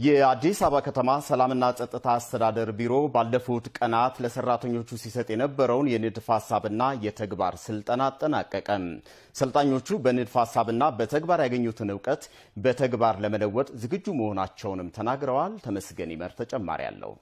የአዲስ አበባ ከተማ ሰላምና ጸጥታ አስተዳደር ቢሮ ባለፉት ቀናት ለሰራተኞቹ ሲሰጥ የነበረውን የንድፍ ሐሳብና የተግባር ስልጠና አጠናቀቀ። ሰልጣኞቹ በንድፍ ሐሳብና በተግባር ያገኙትን ዕውቀት በተግባር ለመለወጥ ዝግጁ መሆናቸውንም ተናግረዋል። ተመስገን ይመር ተጨማሪ አለው።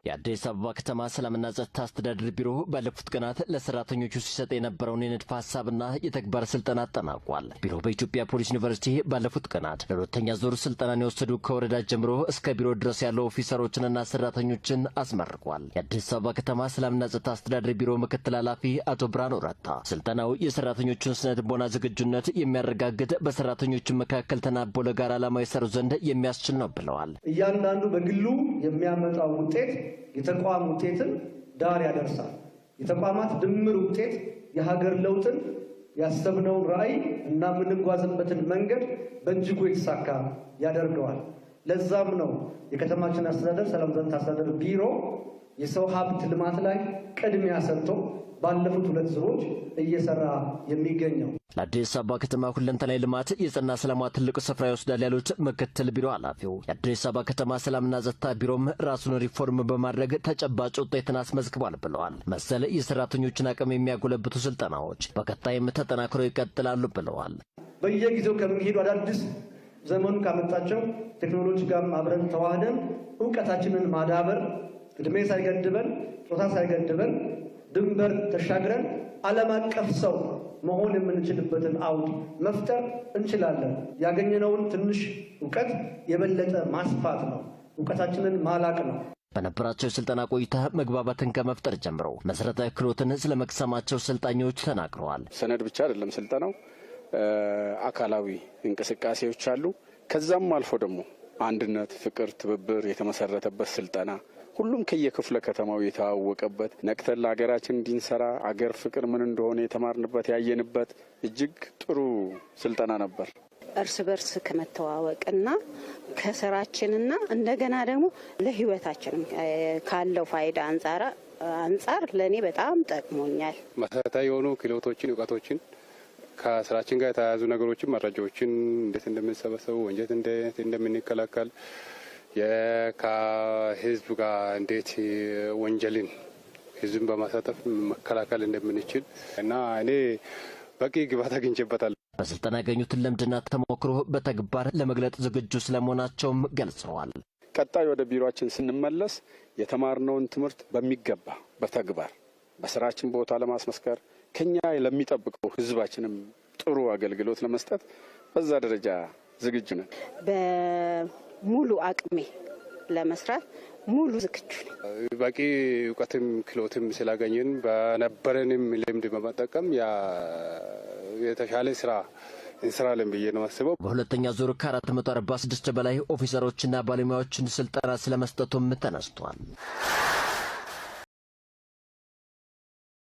የአዲስ አበባ ከተማ ሰላምና ጸጥታ አስተዳደር ቢሮ ባለፉት ቀናት ለሰራተኞቹ ሲሰጥ የነበረውን የንድፍ ሐሳብና የተግባር ስልጠና አጠናቋል። ቢሮ በኢትዮጵያ ፖሊስ ዩኒቨርሲቲ ባለፉት ቀናት ለሁለተኛ ዙር ስልጠናን የወሰዱ ከወረዳ ጀምሮ እስከ ቢሮ ድረስ ያለው ኦፊሰሮችንና ሰራተኞችን አስመርቋል። የአዲስ አበባ ከተማ ሰላምና ጸጥታ አስተዳደር ቢሮ ምክትል ኃላፊ አቶ ብርሃኑ ረታ ስልጠናው የሰራተኞቹን ስነ ልቦና ዝግጁነት የሚያረጋግጥ በሰራተኞቹ መካከል ተናቦ ለጋራ ዓላማ ይሰሩ ዘንድ የሚያስችል ነው ብለዋል። እያንዳንዱ በግሉ የሚያመጣው ውጤት የተቋም ውጤትን ዳር ያደርሳል። የተቋማት ድምር ውጤት የሀገር ለውጥን ያሰብነውን ራዕይ እና የምንጓዝበትን መንገድ በእጅጉ የተሳካ ያደርገዋል። ለዛም ነው የከተማችን አስተዳደር ሰላምና ጸጥታ አስተዳደር ቢሮ የሰው ሀብት ልማት ላይ ቅድሚያ ሰጥቶ ባለፉት 2 ዙሮች እየሰራ የሚገኘው። ለአዲስ አበባ ከተማ ሁለንተናዊ ልማት የጸና ሰላሟ ትልቅ ስፍራ ይወስዳል ያሉት ምክትል ቢሮ ኃላፊው የአዲስ አበባ ከተማ ሰላምና ጸጥታ ቢሮም ራሱን ሪፎርም በማድረግ ተጨባጭ ውጤትን አስመዝግቧል ብለዋል። መሰል የሰራተኞችን አቅም የሚያጎለብቱ ስልጠናዎች በቀጣይም ተጠናክረው ይቀጥላሉ ብለዋል። በየጊዜው ከሚሄዱ አዳዲስ ዘመኑ ካመጣቸው ቴክኖሎጂ ጋር አብረን ተዋህደን ዕውቀታችንን ማዳበር እድሜ ሳይገድበን ጾታ ሳይገድበን ድንበር ተሻግረን ዓለም አቀፍ ሰው መሆን የምንችልበትን አውድ መፍጠር እንችላለን። ያገኘነውን ትንሽ ዕውቀት የበለጠ ማስፋት ነው። ዕውቀታችንን ማላቅ ነው። በነበራቸው ስልጠና ቆይታ መግባባትን ከመፍጠር ጀምሮ መሰረታዊ ክህሎትን ስለመቅሰማቸው ሰልጣኞች ተናግረዋል። ሰነድ ብቻ አይደለም ስልጠናው፣ አካላዊ እንቅስቃሴዎች አሉ። ከዛም አልፎ ደግሞ አንድነት፣ ፍቅር፣ ትብብር የተመሰረተበት ስልጠና ሁሉም ከየክፍለ ከተማው የተዋወቀበት ነቅተን ለሀገራችን እንድንሰራ አገር ፍቅር ምን እንደሆነ የተማርንበት ያየንበት እጅግ ጥሩ ስልጠና ነበር። እርስ በርስ ከመተዋወቅና ከስራችንና እንደገና ደግሞ ለህይወታችን ካለው ፋይዳ አንጻር ለኔ በጣም ጠቅሞኛል። መሰረታዊ የሆኑ ክህሎቶችን፣ ዕውቀቶችን ከስራችን ጋር የተያያዙ ነገሮችን፣ መረጃዎችን እንዴት እንደምንሰበሰቡ፣ ወንጀል እንዴት እንደምንከላከል፣ ከህዝብ ጋር እንዴት ወንጀልን ህዝብን በማሳተፍ መከላከል እንደምንችል እና እኔ በቂ ግብዓት አግኝቼበታለሁ። በስልጠና ያገኙትን ልምድና ተሞክሮ በተግባር ለመግለጥ ዝግጁ ስለመሆናቸውም ገልጸዋል። ቀጣይ ወደ ቢሮአችን ስንመለስ የተማርነውን ትምህርት በሚገባ በተግባር በስራችን ቦታ ለማስመስከር ከኛ ለሚጠብቀው ህዝባችንም ጥሩ አገልግሎት ለመስጠት በዛ ደረጃ ዝግጁ ነን። ሙሉ አቅሜ ለመስራት ሙሉ ዝግጁ ነኝ። በቂ ዕውቀትም ክህሎትም ስላገኘን በነበረንም ልምድ በመጠቀም የተሻለ ስራ እንሰራለን ብዬ ነው የማስበው። በሁለተኛ ዙር ከ446 በላይ ኦፊሰሮችና ባለሙያዎችን ስልጠና ስለመስጠቱም ተነስቷል።